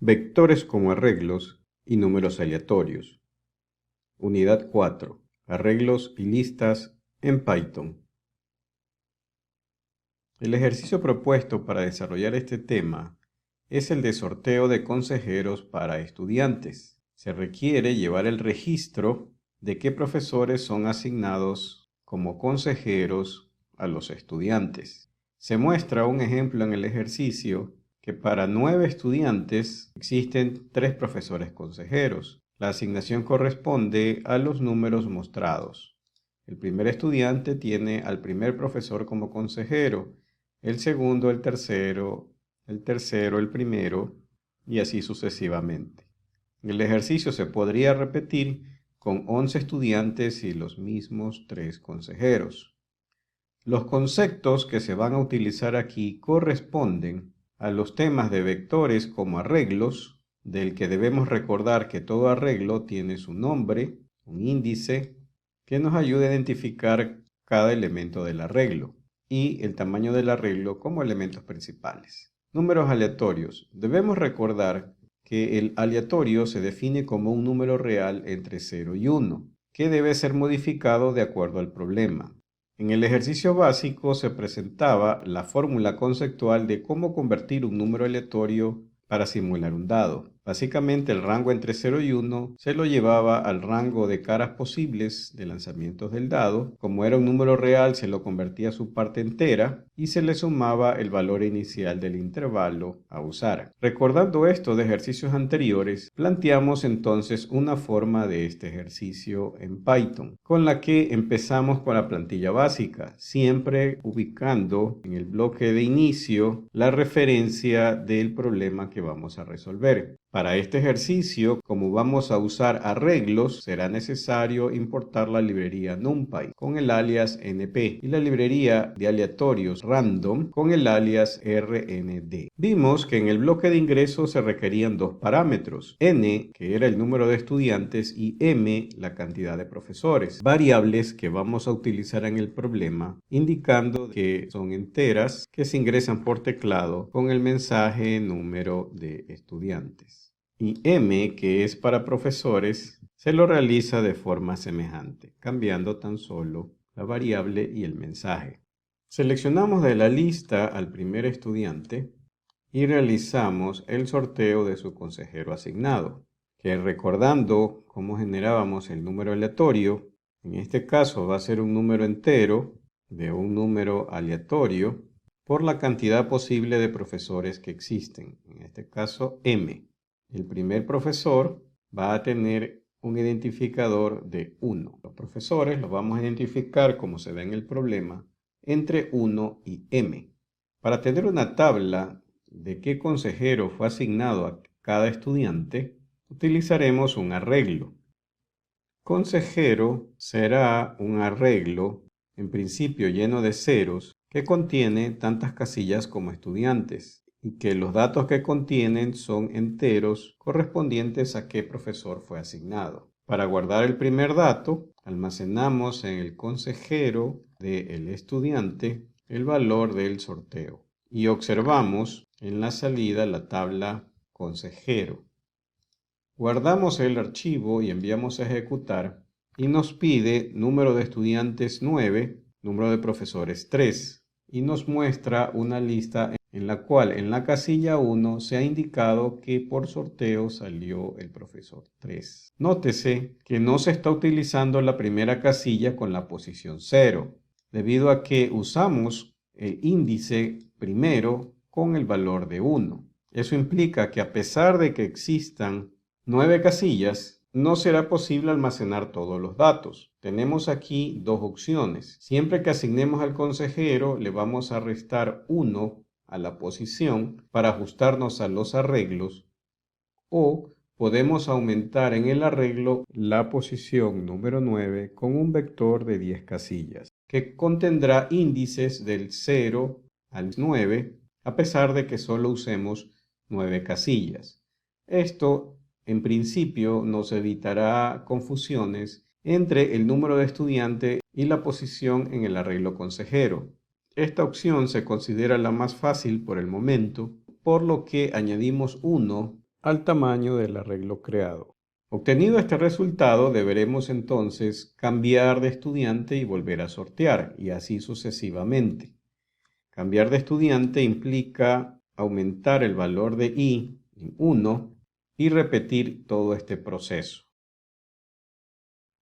Vectores como arreglos y números aleatorios. Unidad 4. Arreglos y listas en Python. El ejercicio propuesto para desarrollar este tema es el de sorteo de consejeros para estudiantes. Se requiere llevar el registro de qué profesores son asignados como consejeros a los estudiantes. Se muestra un ejemplo en el ejercicio que para 9 estudiantes existen 3 profesores consejeros. La asignación corresponde a los números mostrados. El primer estudiante tiene al primer profesor como consejero, el segundo, el tercero, el primero, y así sucesivamente. El ejercicio se podría repetir con 11 estudiantes y los mismos 3 consejeros. Los conceptos que se van a utilizar aquí corresponden a los temas de vectores como arreglos, del que debemos recordar que todo arreglo tiene su nombre, un índice, que nos ayuda a identificar cada elemento del arreglo, y el tamaño del arreglo como elementos principales. Números aleatorios. Debemos recordar que el aleatorio se define como un número real entre 0 y 1, que debe ser modificado de acuerdo al problema. En el ejercicio básico se presentaba la fórmula conceptual de cómo convertir un número aleatorio para simular un dado. Básicamente el rango entre 0 y 1 se lo llevaba al rango de caras posibles de lanzamientos del dado. Como era un número real, se lo convertía a su parte entera y se le sumaba el valor inicial del intervalo a usar. Recordando esto de ejercicios anteriores, planteamos entonces una forma de este ejercicio en Python, con la que empezamos con la plantilla básica, siempre ubicando en el bloque de inicio la referencia del problema que vamos a resolver. Para este ejercicio, como vamos a usar arreglos, será necesario importar la librería NumPy con el alias NP y la librería de aleatorios random con el alias RND. Vimos que en el bloque de ingreso se requerían dos parámetros, n, que era el número de estudiantes, y m, la cantidad de profesores, variables que vamos a utilizar en el problema, indicando que son enteras que se ingresan por teclado con el mensaje número de estudiantes. Y m, que es para profesores, se lo realiza de forma semejante, cambiando tan solo la variable y el mensaje. Seleccionamos de la lista al primer estudiante y realizamos el sorteo de su consejero asignado, que recordando cómo generábamos el número aleatorio, en este caso va a ser un número entero de un número aleatorio por la cantidad posible de profesores que existen, en este caso m. El primer profesor va a tener un identificador de 1. Los profesores los vamos a identificar, como se ve en el problema, entre 1 y m. Para tener una tabla de qué consejero fue asignado a cada estudiante, utilizaremos un arreglo. Consejero será un arreglo, en principio lleno de ceros, que contiene tantas casillas como estudiantes, y que los datos que contienen son enteros correspondientes a qué profesor fue asignado. Para guardar el primer dato, almacenamos en el consejero del estudiante el valor del sorteo y observamos en la salida la tabla consejero. Guardamos el archivo y enviamos a ejecutar y nos pide número de estudiantes 9, número de profesores 3 y nos muestra una lista en la cual en la casilla 1 se ha indicado que por sorteo salió el profesor 3. Nótese que no se está utilizando la primera casilla con la posición 0, debido a que usamos el índice primero con el valor de 1. Eso implica que a pesar de que existan 9 casillas, no será posible almacenar todos los datos. Tenemos aquí dos opciones. Siempre que asignemos al consejero, le vamos a restar 1 a la posición para ajustarnos a los arreglos, o podemos aumentar en el arreglo la posición número 9 con un vector de 10 casillas, que contendrá índices del 0 al 9, a pesar de que solo usemos 9 casillas. Esto, en principio, nos evitará confusiones entre el número de estudiante y la posición en el arreglo consejero. Esta opción se considera la más fácil por el momento, por lo que añadimos 1 al tamaño del arreglo creado. Obtenido este resultado, deberemos entonces cambiar de estudiante y volver a sortear, y así sucesivamente. Cambiar de estudiante implica aumentar el valor de i en 1 y repetir todo este proceso,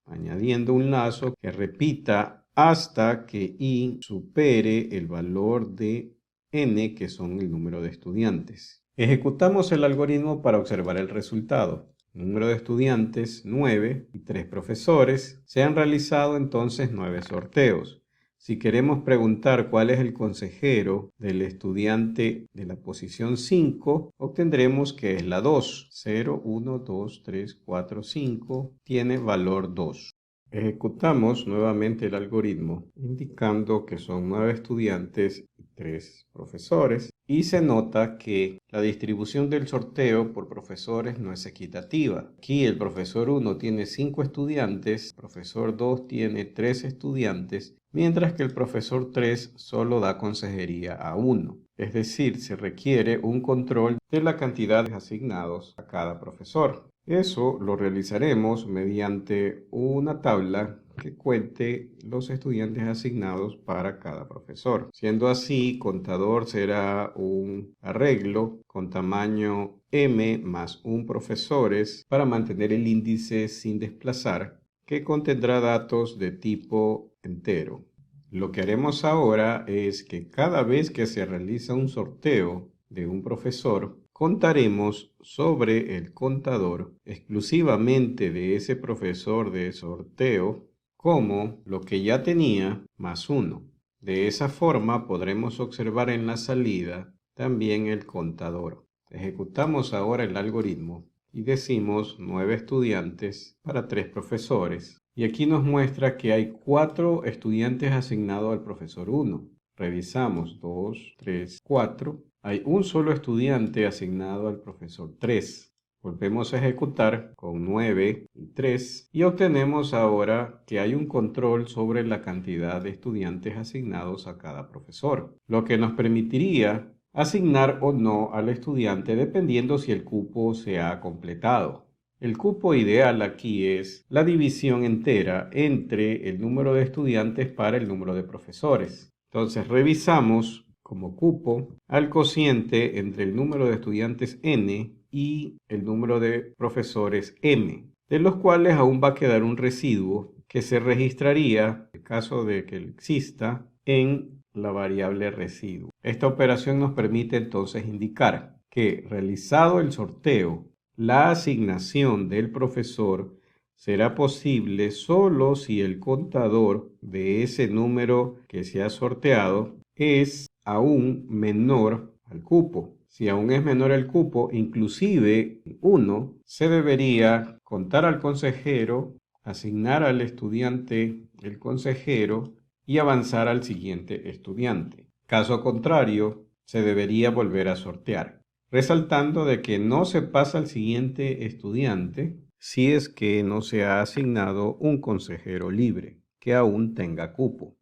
añadiendo un lazo que repita hasta que i supere el valor de n, que son el número de estudiantes. Ejecutamos el algoritmo para observar el resultado. Número de estudiantes 9 y 3 profesores. Se han realizado entonces 9 sorteos. Si queremos preguntar cuál es el consejero del estudiante de la posición 5, obtendremos que es la 2. 0, 1, 2, 3, 4, 5 tiene valor 2. Ejecutamos nuevamente el algoritmo indicando que son 9 estudiantes y 3 profesores, y se nota que la distribución del sorteo por profesores no es equitativa. Aquí el profesor 1 tiene 5 estudiantes, el profesor 2 tiene 3 estudiantes, mientras que el profesor 3 solo da consejería a 1. Es decir, se requiere un control de la cantidad de asignados a cada profesor. Eso lo realizaremos mediante una tabla que cuente los estudiantes asignados para cada profesor. Siendo así, contador será un arreglo con tamaño m más un profesores para mantener el índice sin desplazar, que contendrá datos de tipo entero. Lo que haremos ahora es que cada vez que se realiza un sorteo de un profesor, contaremos sobre el contador exclusivamente de ese profesor de sorteo como lo que ya tenía más 1. De esa forma podremos observar en la salida también el contador. Ejecutamos ahora el algoritmo y decimos 9 estudiantes para 3 profesores. Y aquí nos muestra que hay 4 estudiantes asignados al profesor 1. Revisamos 2, 3, 4. Hay un solo estudiante asignado al profesor 3. Volvemos a ejecutar con 9 y 3 y obtenemos ahora que hay un control sobre la cantidad de estudiantes asignados a cada profesor, lo que nos permitiría asignar o no al estudiante dependiendo si el cupo se ha completado. El cupo ideal aquí es la división entera entre el número de estudiantes para el número de profesores. Entonces revisamos como cupo al cociente entre el número de estudiantes n y el número de profesores m, de los cuales aún va a quedar un residuo que se registraría, en caso de que exista, en la variable residuo. Esta operación nos permite entonces indicar que, realizado el sorteo, la asignación del profesor será posible solo si el contador de ese número que se ha sorteado es aún menor al cupo. Si aún es menor el cupo, inclusive 1, se debería contar al consejero, asignar al estudiante el consejero y avanzar al siguiente estudiante. Caso contrario, se debería volver a sortear, resaltando de que no se pasa al siguiente estudiante si es que no se ha asignado un consejero libre que aún tenga cupo.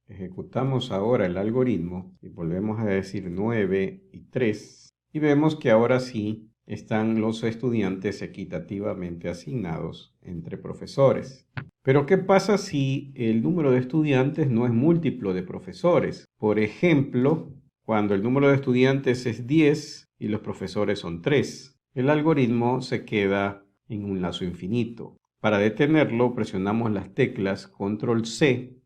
Ejecutamos ahora el algoritmo y volvemos a decir 9 y 3 y vemos que ahora sí están los estudiantes equitativamente asignados entre profesores. Pero ¿qué pasa si el número de estudiantes no es múltiplo de profesores? Por ejemplo, cuando el número de estudiantes es 10 y los profesores son 3, el algoritmo se queda en un lazo infinito. Para detenerlo, presionamos las teclas Control C.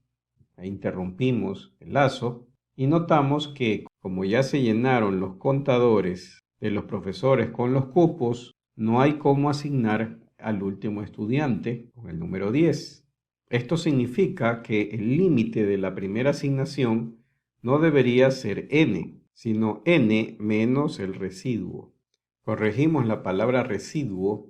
Interrumpimos el lazo y notamos que, como ya se llenaron los contadores de los profesores con los cupos, no hay cómo asignar al último estudiante con el número 10. Esto significa que el límite de la primera asignación no debería ser n, sino n menos el residuo. Corregimos la palabra residuo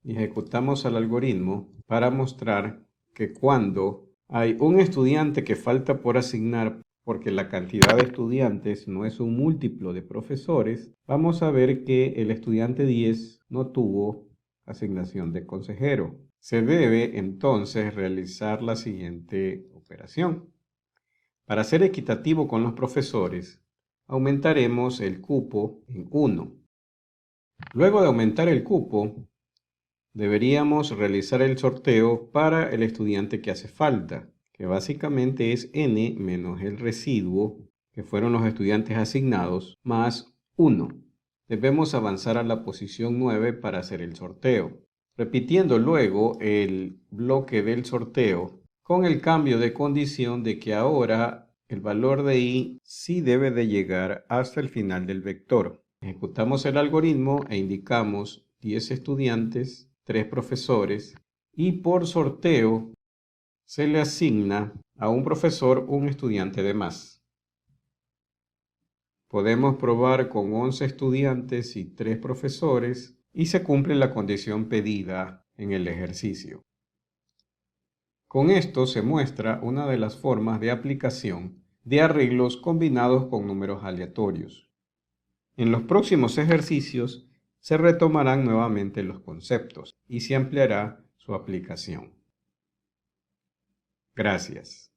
y ejecutamos el algoritmo para mostrar que cuando hay un estudiante que falta por asignar porque la cantidad de estudiantes no es un múltiplo de profesores, vamos a ver que el estudiante 10 no tuvo asignación de consejero. Se debe entonces realizar la siguiente operación. Para ser equitativo con los profesores, aumentaremos el cupo en 1. Luego de aumentar el cupo, deberíamos realizar el sorteo para el estudiante que hace falta, que básicamente es n menos el residuo, que fueron los estudiantes asignados, más 1. Debemos avanzar a la posición 9 para hacer el sorteo, repitiendo luego el bloque del sorteo con el cambio de condición de que ahora el valor de i sí debe de llegar hasta el final del vector. Ejecutamos el algoritmo e indicamos 10 estudiantes, 3 profesores y por sorteo se le asigna a un profesor un estudiante de más. Podemos probar con 11 estudiantes y 3 profesores y se cumple la condición pedida en el ejercicio. Con esto se muestra una de las formas de aplicación de arreglos combinados con números aleatorios. En los próximos ejercicios se retomarán nuevamente los conceptos y se ampliará su aplicación. Gracias.